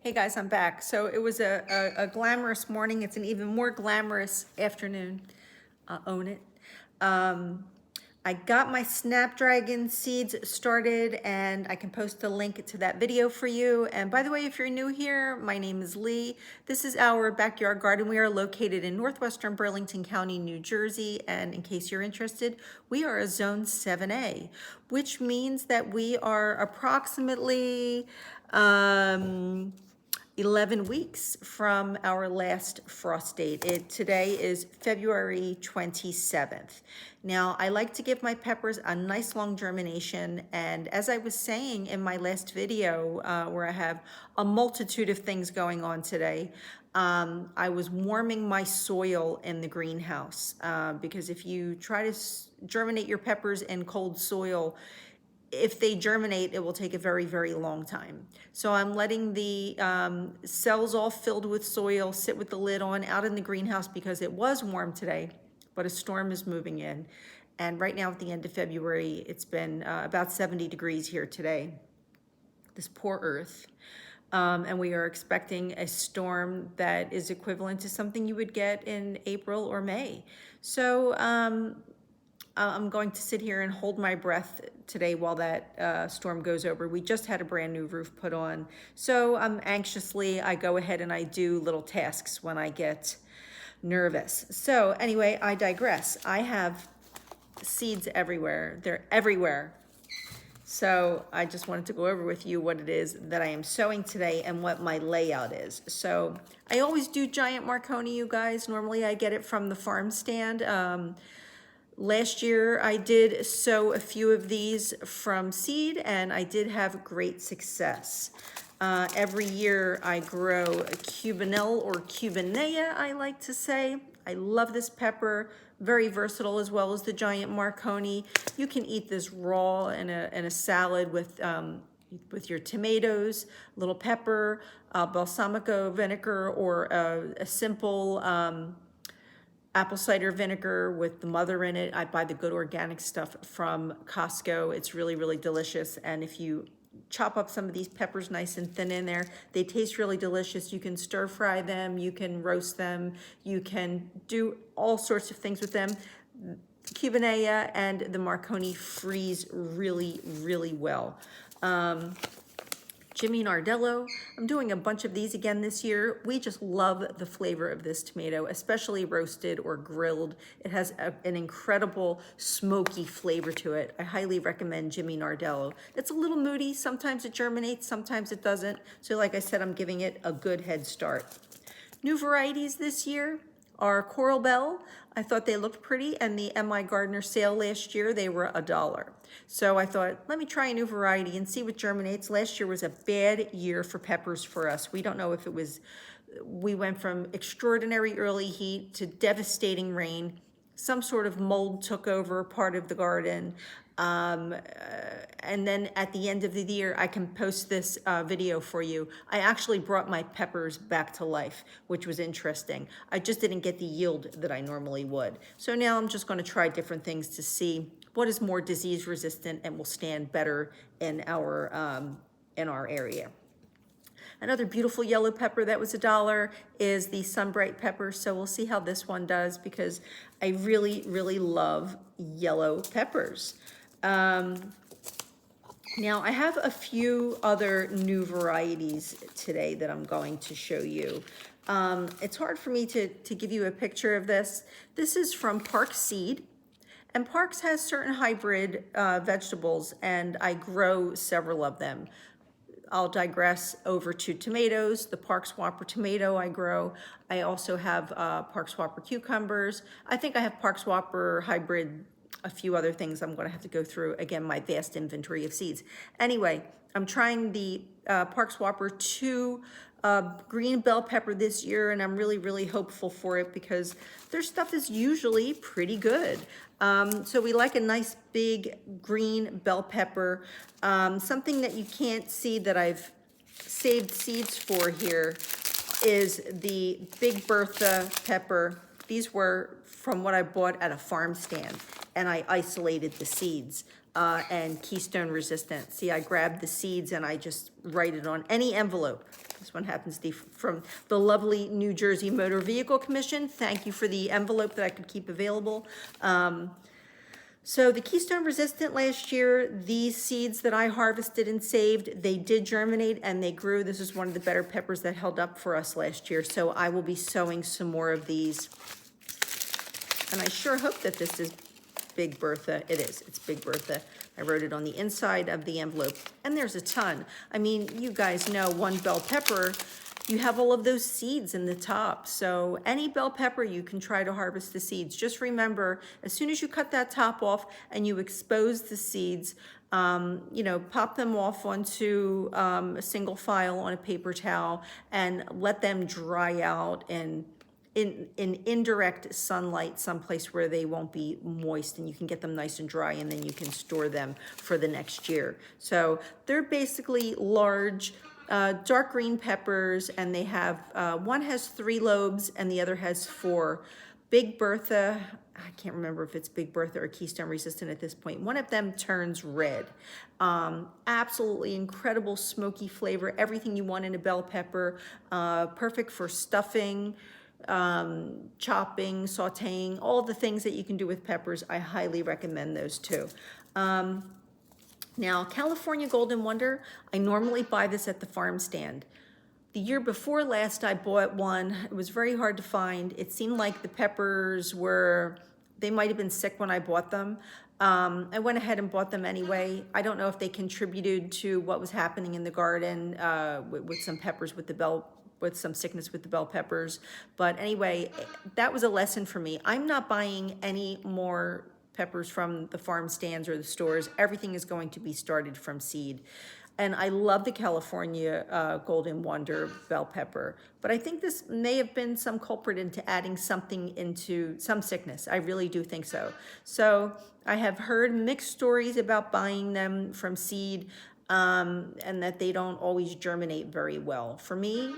Hey guys, I'm back. So it was a glamorous morning. It's an even more glamorous afternoon. Own it. I got my Snapdragon seeds started and I can post a link to that video for you. And by the way, if you're new here, my name is Leigh. This is our backyard garden. We are located in northwestern Burlington County, New Jersey. And in case you're interested, we are a Zone 7A, which means that we are approximately 11 weeks from our last frost date. Today is February 27th. Now, I like to give my peppers a nice long germination, and as I was saying in my last video, where I have a multitude of things going on today, I was warming my soil in the greenhouse, because if you try to germinate your peppers in cold soil, if they germinate, it will take a very, very long time. So I'm letting the cells all filled with soil sit with the lid on out in the greenhouse because it was warm today, but a storm is moving in. And right now at the end of February, it's been about 70 degrees here today, this poor earth. And we are expecting a storm that is equivalent to something you would get in April or May. So I'm going to sit here and hold my breath today while that storm goes over. We just had a brand new roof put on. So anxiously, I go ahead and I do little tasks when I get nervous. So anyway, I digress. I have seeds everywhere. They're everywhere. So I just wanted to go over with you what it is that I am sowing today and what my layout is. So I always do giant Marconi, you guys. Normally I get it from the farm stand. Last year, I did sow a few of these from seed, and I did have great success. Every year, I grow a Cubanelle or Cubanea, I like to say. I love this pepper, very versatile as well as the giant Marconi. You can eat this raw in a salad with your tomatoes, little pepper, balsamico vinegar, or a simple apple cider vinegar with the mother in it. I buy the good organic stuff from Costco. It's really, really delicious. And if you chop up some of these peppers nice and thin in there, they taste really delicious. You can stir fry them, you can roast them, you can do all sorts of things with them. Cubanea and the Marconi freeze really, really well. Jimmy Nardello. I'm doing a bunch of these again this year. We just love the flavor of this tomato, especially roasted or grilled. It has an incredible smoky flavor to it. I highly recommend Jimmy Nardello. It's a little moody. Sometimes it germinates, sometimes it doesn't. So like I said, I'm giving it a good head start. New varieties this year are Coral Bell. I thought they looked pretty, and the MI Gardener sale last year, they were $1. So I thought, let me try a new variety and see what germinates. Last year was a bad year for peppers for us. We don't know if it was, we went from extraordinary early heat to devastating rain. Some sort of mold took over part of the garden. And then at the end of the year, I can post this video for you. I actually brought my peppers back to life, which was interesting. I just didn't get the yield that I normally would. So now I'm just going to try different things to see what is more disease resistant and will stand better in our area. Another beautiful yellow pepper that was $1 is the Sunbright pepper. So we'll see how this one does because I really, really love yellow peppers. Now I have a few other new varieties today that I'm going to show you. It's hard for me to give you a picture of this. This is from Park Seed. And Parks has certain hybrid vegetables, and I grow several of them. I'll digress over to tomatoes. The Park Swapper tomato I grow. I also have Park Swapper cucumbers. I think I have Park Swapper hybrid, a few other things I'm going to have to go through. Again, my vast inventory of seeds. Anyway, I'm trying the Park Swapper 2 green bell pepper this year, and I'm really, really hopeful for it because their stuff is usually pretty good. So we like a nice big green bell pepper. Something that you can't see that I've saved seeds for here is the Big Bertha pepper. These were from what I bought at a farm stand, and I isolated the seeds. And keystone resistant. See, I grabbed the seeds and I just write it on any envelope. This one happens to be from the lovely New Jersey Motor Vehicle Commission. Thank you for the envelope that I could keep available. So the Keystone Resistant last year, these seeds that I harvested and saved, they did germinate and they grew. This is one of the better peppers that held up for us last year. So I will be sowing some more of these. And I sure hope that this is Big Bertha. It is, it's Big Bertha. I wrote it on the inside of the envelope. And there's a ton. I mean, you guys know one bell pepper, you have all of those seeds in the top. So any bell pepper, you can try to harvest the seeds. Just remember, as soon as you cut that top off and you expose the seeds, you know, pop them off onto a single file on a paper towel and let them dry out in indirect sunlight, someplace where they won't be moist, and you can get them nice and dry, and then you can store them for the next year. So they're basically large, dark green peppers, and they have, one has 3 lobes and the other has 4. Big Bertha, I can't remember if it's Big Bertha or Keystone Resistant at this point. One of them turns red. Absolutely incredible smoky flavor, everything you want in a bell pepper, perfect for stuffing, chopping, sauteing, all the things that you can do with peppers. I highly recommend those too. Now, California Golden Wonder, I normally buy this at the farm stand. The year before last, I bought one. It was very hard to find. It seemed like the peppers were, they might have been sick when I bought them. I went ahead and bought them anyway. I don't know if they contributed to what was happening in the garden with some peppers with some sickness with the bell peppers. But anyway, that was a lesson for me. I'm not buying any more peppers from the farm stands or the stores. Everything is going to be started from seed. And I love the California Golden Wonder bell pepper, but I think this may have been some culprit into adding something into some sickness. I really do think so. So I have heard mixed stories about buying them from seed and that they don't always germinate very well. For me,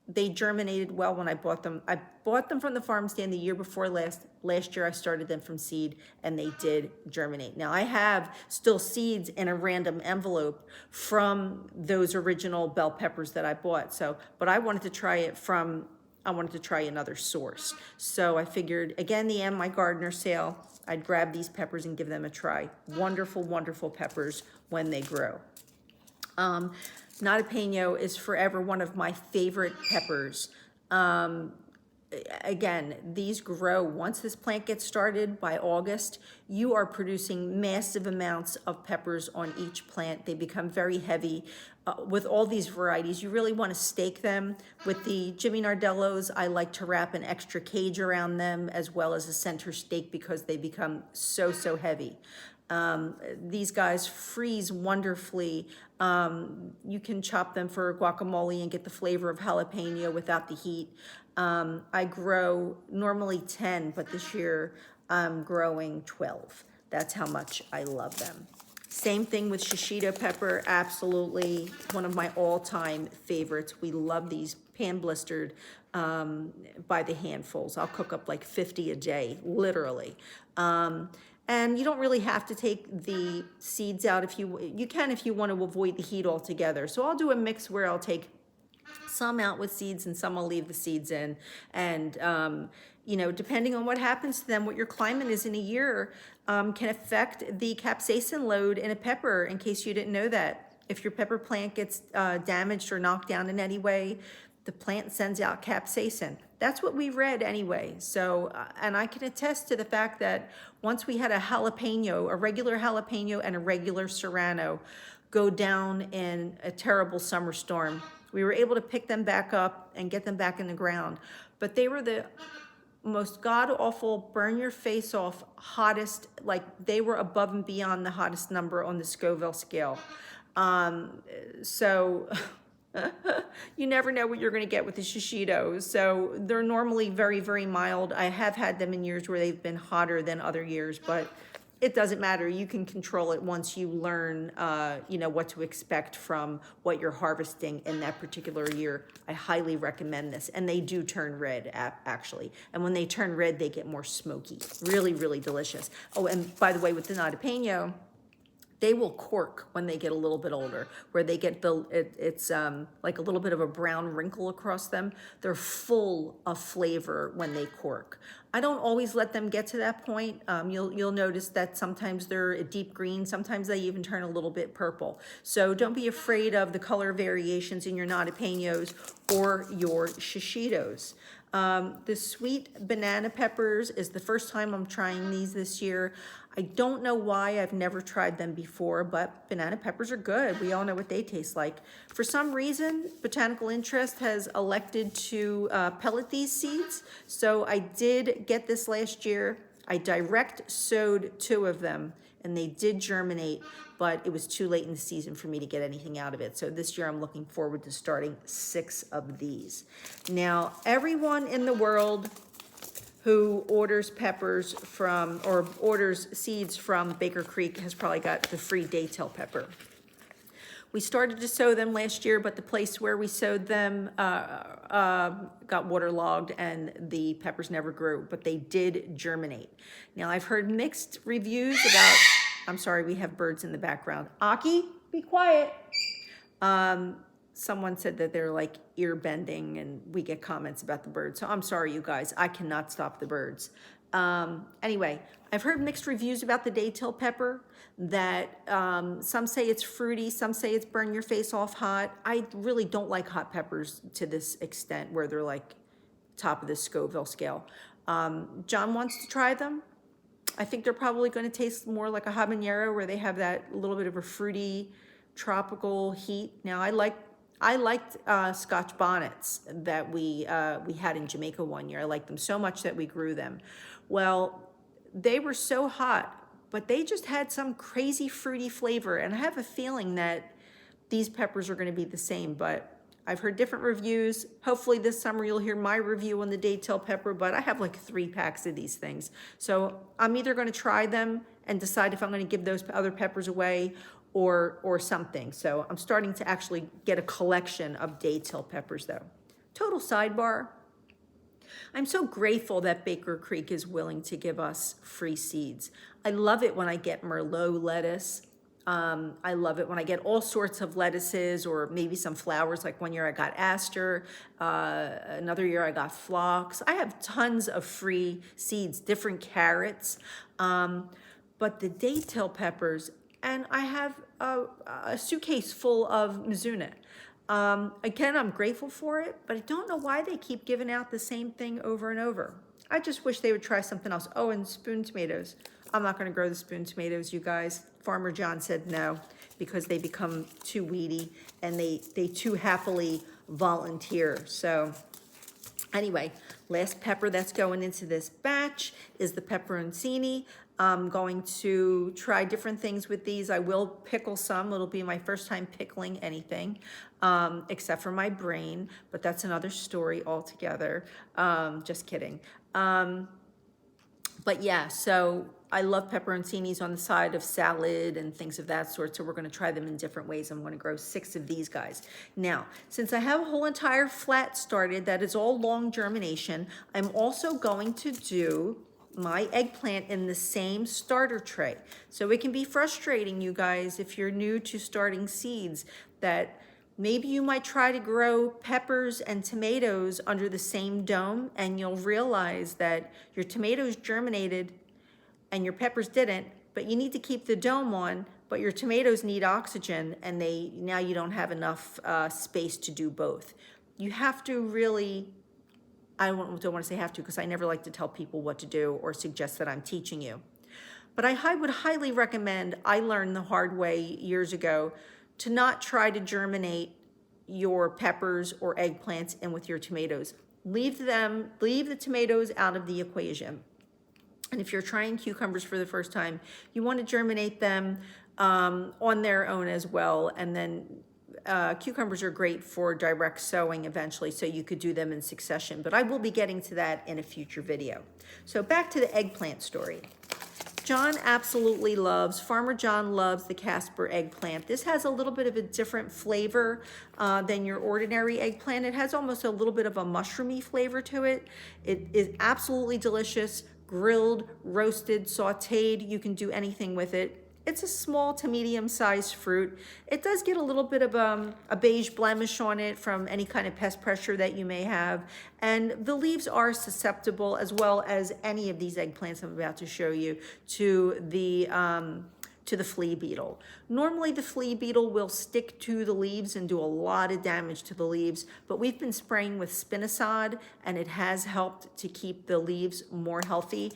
they germinated well when I bought them. I bought them from the farm stand the year before last. Last year I started them from seed and they did germinate. Now I have still seeds in a random envelope from those original bell peppers that I bought. So, but I wanted to try it from, I wanted to try another source. So I figured, again, the Am My Gardener sale, I'd grab these peppers and give them a try. Wonderful, wonderful peppers when they grow. Jalapeno is forever one of my favorite peppers. Again, these grow. Once this plant gets started by August, you are producing massive amounts of peppers on each plant. They become very heavy. With all these varieties, you really want to stake them. With the Jimmy Nardellos, I like to wrap an extra cage around them as well as a center stake because they become so, so heavy. These guys freeze wonderfully. You can chop them for guacamole and get the flavor of jalapeno without the heat. I grow normally 10, but this year I'm growing 12. That's how much I love them. Same thing with Shashita pepper, absolutely one of my all-time favorites. We love these pan blistered by the handfuls. I'll cook up like 50 a day, literally. And you don't really have to take the seeds out if you can if you want to avoid the heat altogether. So I'll do a mix where I'll take some out with seeds and some I'll leave the seeds in. And, you know, depending on what happens to them, what your climate is in a year can affect the capsaicin load in a pepper, in case you didn't know that. If your pepper plant gets damaged or knocked down in any way, the plant sends out capsaicin. That's what we read anyway. So, and I can attest to the fact that once we had a jalapeno, a regular jalapeno and a regular serrano go down in a terrible summer storm, we were able to pick them back up and get them back in the ground. But they were the most god-awful, burn your face off, hottest, like they were above and beyond the hottest number on the Scoville scale. You never know what you're going to get with the Shashitos. So they're normally very, very mild. I have had them in years where they've been hotter than other years, but it doesn't matter. You can control it once you learn, you know, what to expect from what you're harvesting in that particular year. I highly recommend this. And they do turn red, actually. And when they turn red, they get more smoky. Really, really delicious. Oh, and by the way, with the jalapeno, they will cork when they get a little bit older, where they get it's like a little bit of a brown wrinkle across them. They're full of flavor when they cork. I don't always let them get to that point. You'll notice that sometimes they're a deep green, sometimes they even turn a little bit purple. So don't be afraid of the color variations in your jalapenos or your Shashitos. The sweet banana peppers is the first time I'm trying these this year. I don't know why, I've never tried them before, but banana peppers are good. We all know what they taste like. For some reason, Botanical Interest has elected to pellet these seeds. So I did get this last year. I direct sowed 2 of them and they did germinate, but it was too late in the season for me to get anything out of it. So this year I'm looking forward to starting 6 of these. Now, everyone in the world who orders peppers from, or orders seeds from Baker Creek has probably got the free daytail pepper. We started to sow them last year, but the place where we sowed them got waterlogged and the peppers never grew, but they did germinate. Now, I've heard mixed reviews about, I'm sorry, we have birds in the background. Aki, be quiet. Someone said that they're like ear bending and we get comments about the birds. So I'm sorry, you guys, I cannot stop the birds. Anyway, I've heard mixed reviews about the daytail pepper, that some say it's fruity, some say it's burn your face off hot. I really don't like hot peppers to this extent where they're like top of the Scoville scale. John wants to try them. I think they're probably going to taste more like a habanero where they have that little bit of a fruity tropical heat. Now, I liked Scotch bonnets that we had in Jamaica one year. I liked them so much that we grew them. Well, they were so hot, but they just had some crazy fruity flavor. And I have a feeling that these peppers are going to be the same, but I've heard different reviews. Hopefully this summer you'll hear my review on the daytail pepper, but I have like 3 packs of these things. So I'm either going to try them and decide if I'm going to give those other peppers away or something. So I'm starting to actually get a collection of daytail peppers though. Total sidebar. I'm so grateful that Baker Creek is willing to give us free seeds. I love it when I get Merlot lettuce. I love it when I get all sorts of lettuces or maybe some flowers. Like one year I got aster, another year I got phlox. I have tons of free seeds, different carrots. But the daytail peppers, and I have a suitcase full of Mizuna. Again, I'm grateful for it, but I don't know why they keep giving out the same thing over and over. I just wish they would try something else. Oh, and spoon tomatoes. I'm not going to grow the spoon tomatoes, you guys. Farmer John said no, because they become too weedy and they too happily volunteer. So anyway, last pepper that's going into this batch is the Pepperoncini. I'm going to try different things with these. I will pickle some. It'll be my first time pickling anything, except for my brain, but that's another story altogether. Just kidding. But yeah, so I love pepperoncinis on the side of salad and things of that sort, so we're going to try them in different ways. I'm going to grow 6 of these guys. Now, since I have a whole entire flat started that is all long germination, I'm also going to do my eggplant in the same starter tray. So it can be frustrating, you guys, if you're new to starting seeds, that maybe you might try to grow peppers and tomatoes under the same dome, and you'll realize that your tomatoes germinated and your peppers didn't, but you need to keep the dome on, but your tomatoes need oxygen, and now you don't have enough space to do both. You have to really, I don't want to say have to, because I never like to tell people what to do or suggest that I'm teaching you. But I would highly recommend, I learned the hard way years ago, to not try to germinate your peppers or eggplants in with your tomatoes. Leave the tomatoes out of the equation. And if you're trying cucumbers for the first time, you want to germinate them on their own as well. And then cucumbers are great for direct sowing eventually, so you could do them in succession. But I will be getting to that in a future video. So back to the eggplant story. John absolutely loves, Farmer John loves the Casper eggplant. This has a little bit of a different flavor than your ordinary eggplant. It has almost a little bit of a mushroomy flavor to it. It is absolutely delicious, grilled, roasted, sauteed. You can do anything with it. It's a small to medium-sized fruit. It does get a little bit of a beige blemish on it from any kind of pest pressure that you may have. And the leaves are susceptible, as well as any of these eggplants I'm about to show you, to the flea beetle. Normally the flea beetle will stick to the leaves and do a lot of damage to the leaves, but we've been spraying with spinosad and it has helped to keep the leaves more healthy.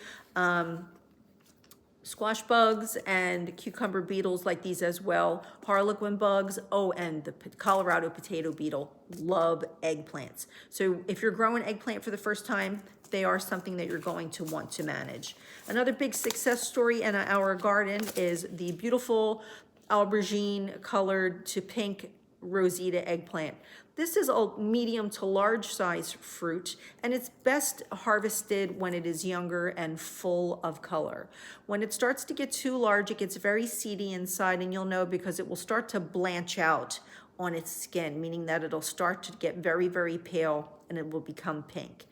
Squash bugs and cucumber beetles like these as well, harlequin bugs, oh, and the Colorado potato beetle love eggplants. So if you're growing eggplant for the first time, they are something that you're going to want to manage. Another big success story in our garden is the beautiful Alberene colored to pink Rosita eggplant. This is a medium to large size fruit, and it's best harvested when it is younger and full of color. When it starts to get too large, it gets very seedy inside, and you'll know because it will start to blanch out on its skin, meaning that it'll start to get very, very pale and it will become pink.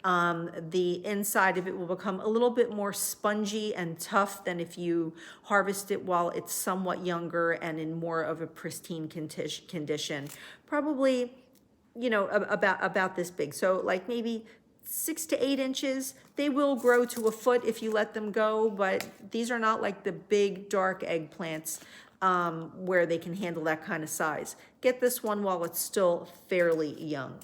The inside of it will become a little bit more spongy and tough than if you harvest it while it's somewhat younger and in more of a pristine condition. Probably, you know, about this big. So like maybe 6 to 8 inches. They will grow to a foot if you let them go, but these are not like the big dark eggplants where they can handle that kind of size. Get this one while it's still fairly young.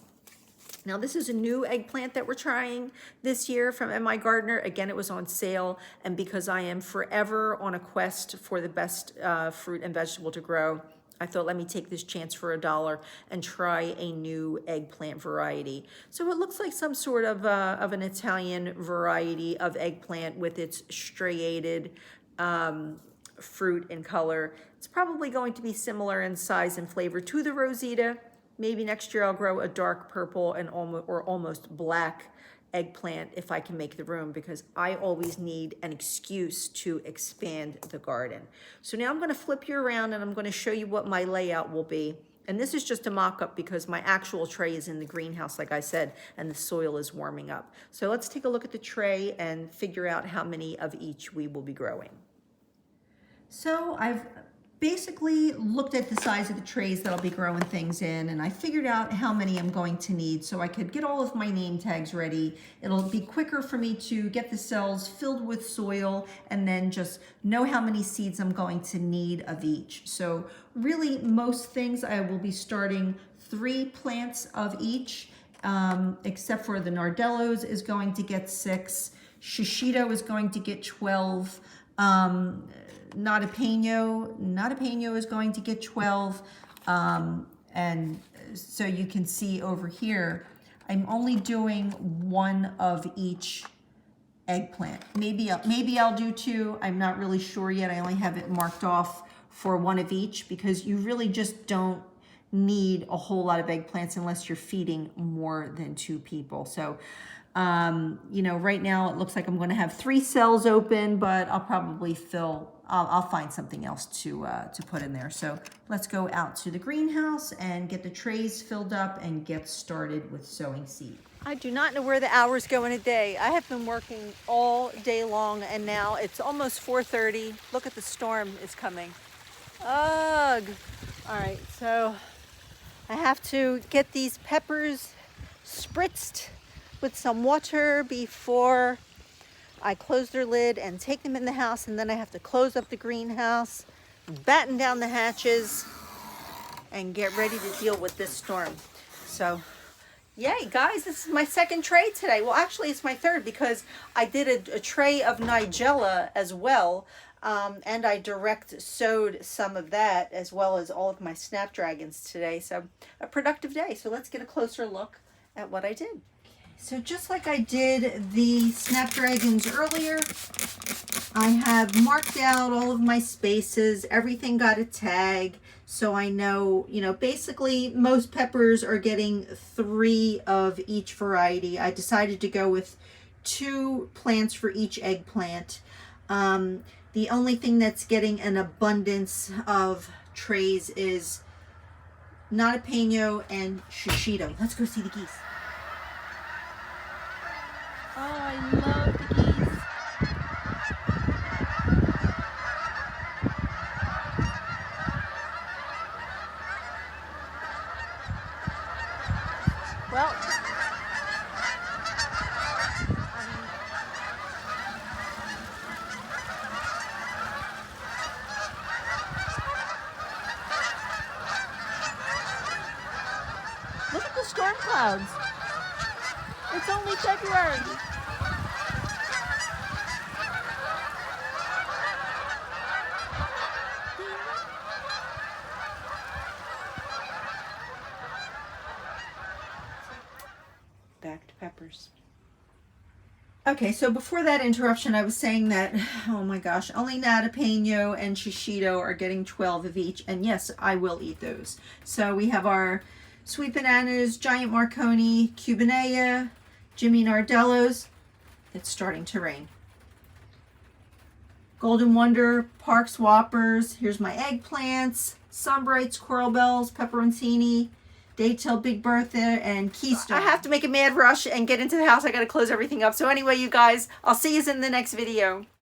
Now this is a new eggplant that we're trying this year from MI Gardener. Again, it was on sale, and because I am forever on a quest for the best fruit and vegetable to grow, I thought, let me take this chance for $1 and try a new eggplant variety. So it looks like some sort of an Italian variety of eggplant with its striated fruit and color. It's probably going to be similar in size and flavor to the Rosita. Maybe next year I'll grow a dark purple and almost black eggplant if I can make the room, because I always need an excuse to expand the garden. So now I'm going to flip you around and I'm going to show you what my layout will be. And this is just a mock-up because my actual tray is in the greenhouse, like I said, and the soil is warming up. So let's take a look at the tray and figure out how many of each we will be growing. So I've basically looked at the size of the trays that I'll be growing things in, and I figured out how many I'm going to need so I could get all of my name tags ready. It'll be quicker for me to get the cells filled with soil and then just know how many seeds I'm going to need of each. So really most things I will be starting 3 plants of each, except for the Nardellos is going to get 6. Shashita is going to get 12. NaAp is going to get 12, and so you can see over here, I'm only doing 1 of each eggplant. Maybe I'll do 2. I'm not really sure yet. I only have it marked off for 1 of each because you really just don't need a whole lot of eggplants unless you're feeding more than 2 people. So you know, right now it looks like I'm going to have 3 cells open, but I'll probably I'll find something else to put in there. So let's go out to the greenhouse and get the trays filled up and get started with sowing seed. I do not know where the hours go in a day. I have been working all day long, and now it's almost 4:30. Look at the storm is coming. Ugh. All right, so I have to get these peppers spritzed with some water before I close their lid and take them in the house, and then I have to close up the greenhouse, batten down the hatches, and get ready to deal with this storm. So, yay, guys, this is my 2nd tray today. Well, actually, it's my 3rd because I did a tray of Nigella as well, and I direct sowed some of that as well as all of my Snapdragons today. So, a productive day. So let's get a closer look at what I did. So just like I did the Snapdragons earlier, I have marked out all of my spaces. Everything got a tag, so I know, you know, basically most peppers are getting 3 of each variety. I decided to go with 2 plants for each eggplant. The only thing that's getting an abundance of trays is NaAp and Shashita. Let's go see the geese. Oh, I love the geese. Well, look at the storm clouds. It's only February. Back to Peppers. Okay, so before that interruption, I was saying that, oh my gosh, only Naena and Shashita are getting 12 of each, and yes, I will eat those. So we have our sweet bananas, giant Marconi, Cubanea, Jimmy Nardellos. It's starting to rain. Golden Wonder, Parks Whoppers. Here's my eggplants, Sunbrights, Coral Bells, Pepperoncini, Daytail Big Bertha, and Keystone. I have to make a mad rush and get into the house. I got to close everything up. So anyway, you guys, I'll see you in the next video.